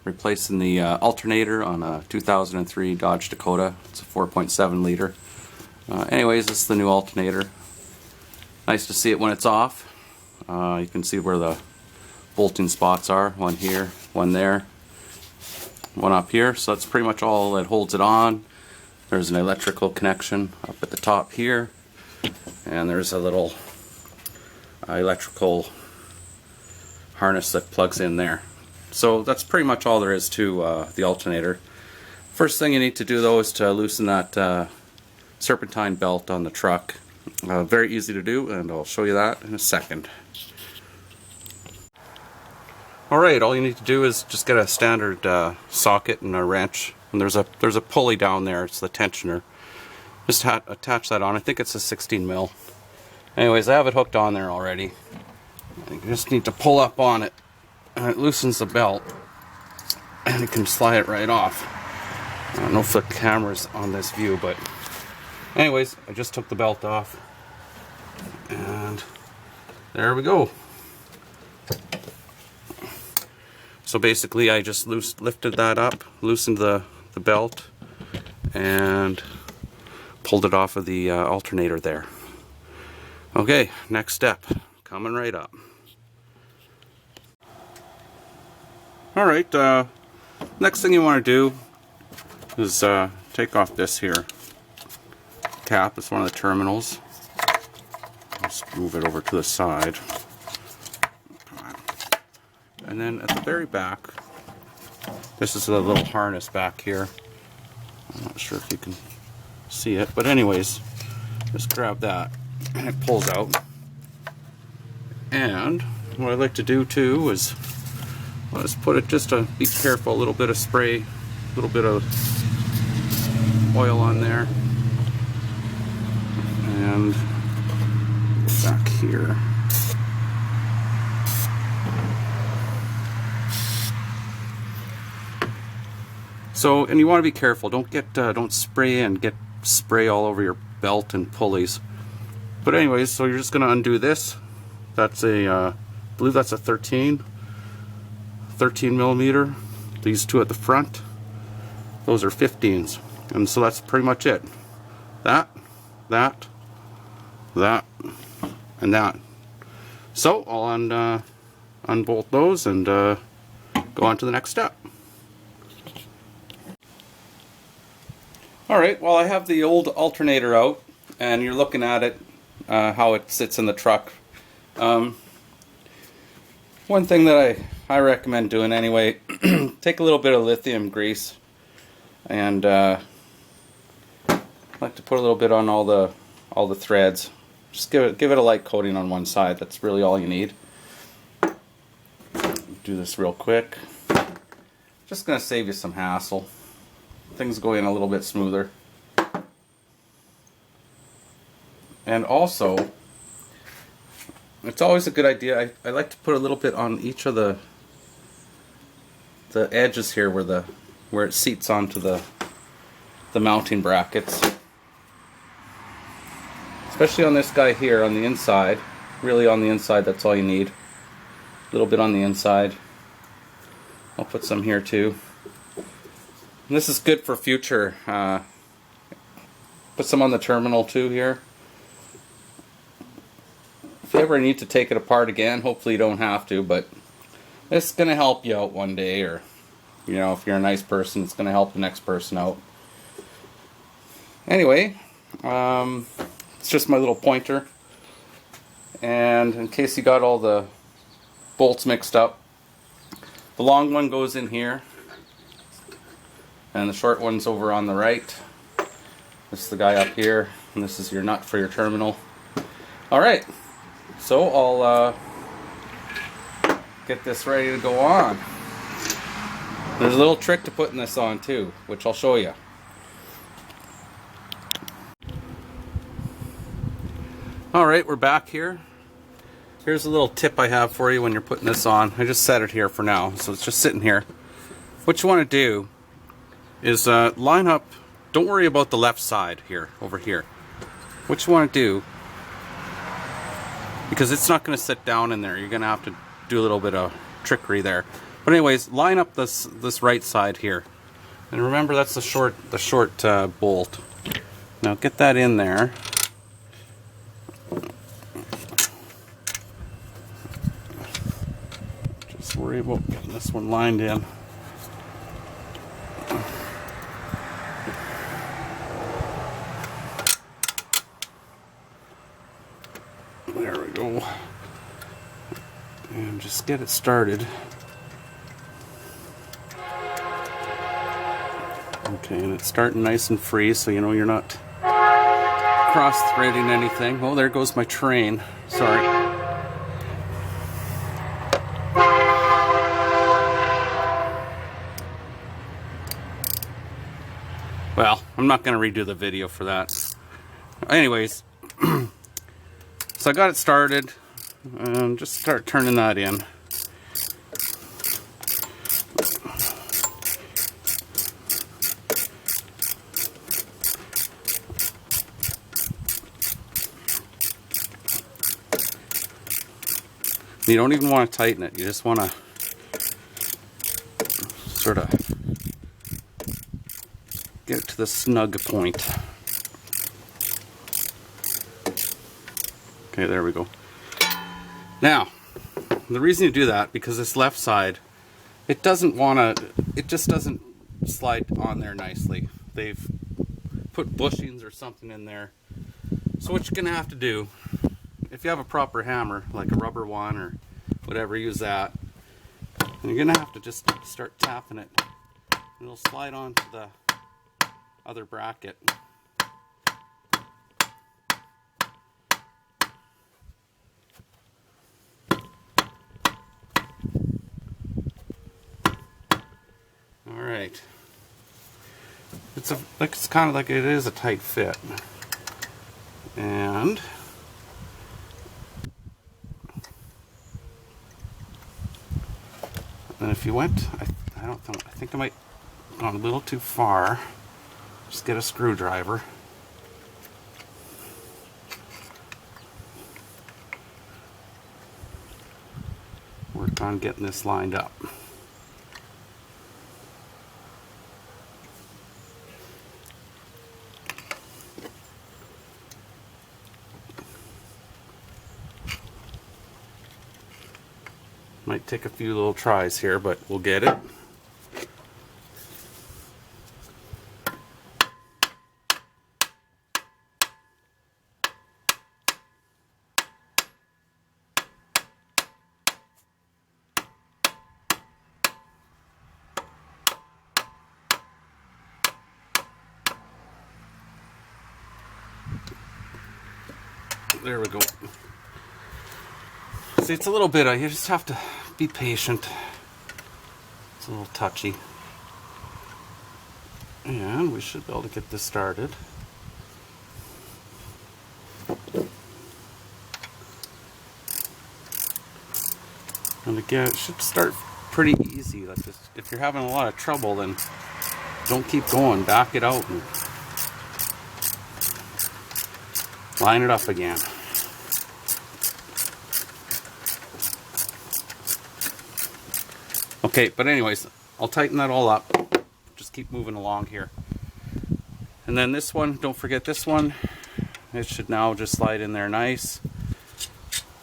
replacing the alternator on a 2003 Dodge Dakota. It's a 4.7 liter. Anyways, this is the new alternator. Nice to see it when it's off. You can see where the bolting spots are. One here, one there, one up here. So that's pretty much all that holds it on. There's an electrical connection up at the top here. And there's a little electrical harness that plugs in there. So that's pretty much all there is to the alternator. First thing you need to do though is to loosen that serpentine belt on the truck. Very easy to do, and I'll show you that in a second. Alright, all you need to do is just get a standard socket and a wrench, and there's a pulley down there. It's the tensioner. Just attach that on. I think it's a 16 mil. Anyways, I have it hooked on there already. You just need to pull up on it, and it loosens the belt, and you can slide it right off. I don't know if the camera's on this view, but anyways, I just took the belt off, and there we go. So basically I just lifted that up, loosened the belt, and pulled it off of the alternator there. Okay, next step, coming right up. Alright, next thing you want to do is take off this here cap. It's one of the terminals. Just move it over to the side. And then at the very back, this is a little harness back here. I'm not sure if you can see it, but anyways, just grab that and it pulls out. And what I like to do too is let's put it, just to be careful, a little bit of spray, a little bit of oil on there, and back here. So, and you want to be careful. Don't spray and get spray all over your belt and pulleys. But anyways, so you're just going to undo this. That's a, I believe that's a 13 millimeter. These two at the front, those are 15s. And so that's pretty much it. That, and that. So I'll unbolt those and go on to the next step. Alright, well, I have the old alternator out, and you're looking at it, how it sits in the truck. One thing that I recommend doing anyway, take a little bit of lithium grease, and I like to put a little bit on all the threads. Just give it a light coating on one side. That's really all you need. Do this real quick. Just going to save you some hassle. Things go in a little bit smoother. And also, it's always a good idea. I like to put a little bit on each of the edges here where it seats onto the mounting brackets. Especially on this guy here on the inside. Really on the inside, that's all you need. A little bit on the inside. I'll put some here too. And this is good for future. Put some on the terminal too here. If you ever need to take it apart again, hopefully you don't have to, but it's going to help you out one day, or you know, if you're a nice person, it's going to help the next person out. Anyway, it's just my little pointer, and in case you got all the bolts mixed up, the long one goes in here, and the short one's over on the right. This is the guy up here, and this is your nut for your terminal. Alright, so I'll get this ready to go on. There's a little trick to putting this on too, which I'll show you. Alright, we're back here. Here's a little tip I have for you when you're putting this on. I just set it here for now, so it's just sitting here. What you want to do is line up, don't worry about the left side here, over here. What you want to do, because it's not going to sit down in there, you're going to have to do a little bit of trickery there. But anyways, line up this right side here, and remember that's the short bolt. Now get that in there. Just worry about getting this one lined in. There we go. And just get it started. Okay, and it's starting nice and free, so you know you're not cross-threading anything. Oh, there goes my train. Sorry. Well, I'm not going to redo the video for that. Anyways, so I got it started, and just start turning that in. You don't even want to tighten it, you just want to sort of get it to the snug point. Okay, there we go. Now, the reason you do that, because this left side, it just doesn't slide on there nicely. They've put bushings or something in there. So what you're going to have to do, if you have a proper hammer, like a rubber one or whatever, use that. And you're going to have to just start tapping it. And it'll slide onto the other bracket. Alright. It's kind of like it is a tight fit. And if you went, I think I might have gone a little too far. Just get a screwdriver. Work on getting this lined up. Might take a few little tries here, but we'll get it. There we go. See, it's a little bit, you just have to be patient. It's a little touchy. And we should be able to get this started. And again, it should start pretty easy. Like this. If you're having a lot of trouble, then don't keep going. Back it out and line it up again. Okay, but anyways, I'll tighten that all up. Just keep moving along here. And then this one, don't forget this one. It should now just slide in there nice.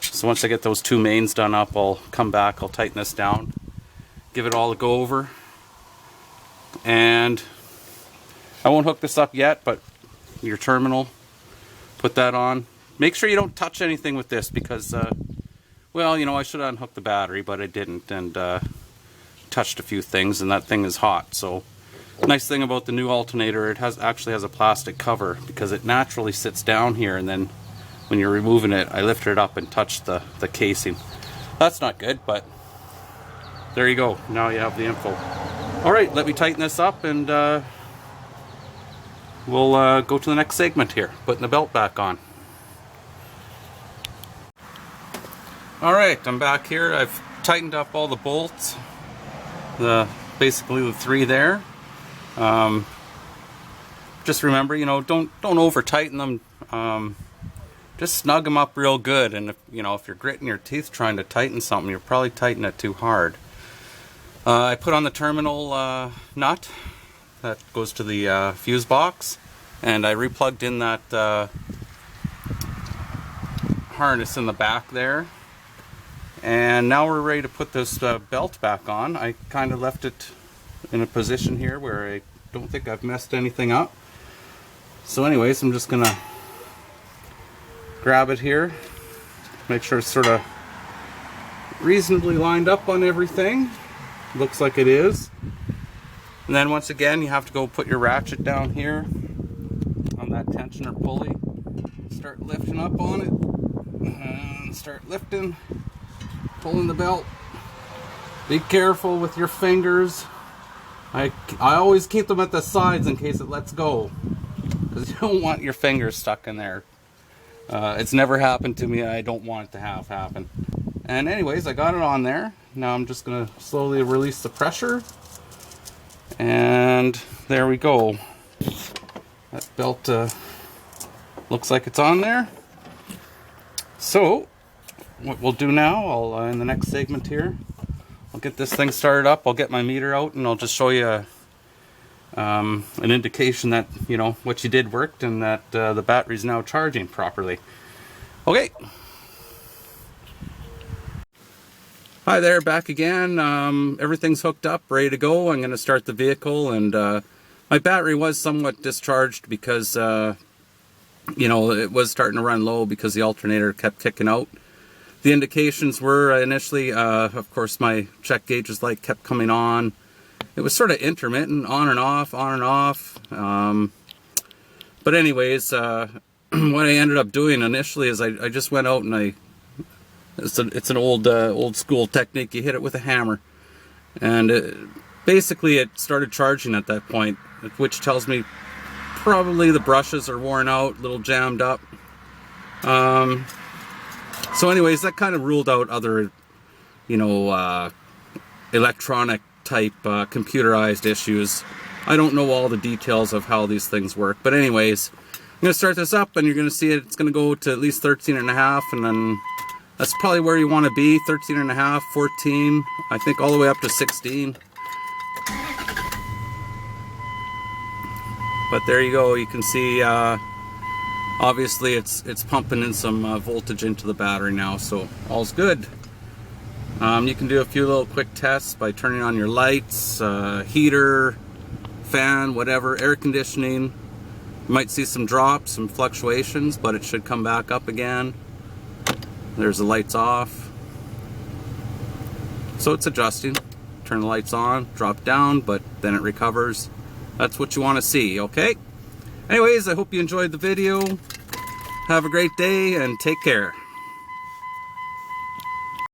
So once I get those two mains done up, I'll come back, I'll tighten this down, give it all a go over. And I won't hook this up yet, but your terminal, put that on. Make sure you don't touch anything with this because, well, you know, I should have unhooked the battery, but I didn't, and touched a few things, and that thing is hot. So nice thing about the new alternator, it actually has a plastic cover because it naturally sits down here, and then when you're removing it, I lifted it up and touched the casing. That's not good, but there you go. Now you have the info. Alright, let me tighten this up, and we'll go to the next segment here, putting the belt back on. Alright, I'm back here. I've tightened up all the bolts. Basically the three there. Just remember, you know, don't over tighten them. Just snug them up real good, and if you're gritting your teeth trying to tighten something, you're probably tightening it too hard. I put on the terminal nut that goes to the fuse box, and I replugged in that harness in the back there. And now we're ready to put this belt back on. I kind of left it in a position here where I don't think I've messed anything up. So anyways, I'm just gonna grab it here, make sure it's sort of reasonably lined up on everything. Looks like it is. And then once again, you have to go put your ratchet down here on that tensioner pulley. Start lifting up on it, and start lifting, pulling the belt. Be careful with your fingers. I always keep them at the sides in case it lets go, because you don't want your fingers stuck in there. It's never happened to me, and I don't want it to happen. And anyways, I got it on there. Now I'm just going to slowly release the pressure. And there we go. That belt looks like it's on there. So what we'll do now, I'll in the next segment here, I'll get this thing started up. I'll get my meter out, and I'll just show you an indication that, you know, what you did worked, and that the battery's now charging properly. Okay. Hi there, back again. Everything's hooked up, ready to go. I'm going to start the vehicle, and my battery was somewhat discharged because, you know, it was starting to run low because the alternator kept kicking out. The indications were initially, of course, my check gauge's light kept coming on. It was sort of intermittent, on and off, on and off. But anyways, what I ended up doing initially is I just went out and it's an old school technique. You hit it with a hammer, and basically it started charging at that point, which tells me probably the brushes are worn out, a little jammed up. So anyways, that kind of ruled out other, you know, electronic type computerized issues. I don't know all the details of how these things work, but anyways, I'm going to start this up, and you're going to see it's going to go to at least 13.5, and then that's probably where you want to be, 13.5, 14, I think all the way up to 16. But there you go, you can see obviously it's pumping in some voltage into the battery now, so all's good. You can do a few little quick tests by turning on your lights, heater, fan, whatever, air conditioning. You might see some drops, some fluctuations, but it should come back up again. There's the lights off. So it's adjusting. Turn the lights on, drop down, but then it recovers. That's what you want to see, okay? Anyways, I hope you enjoyed the video. Have a great day and take care.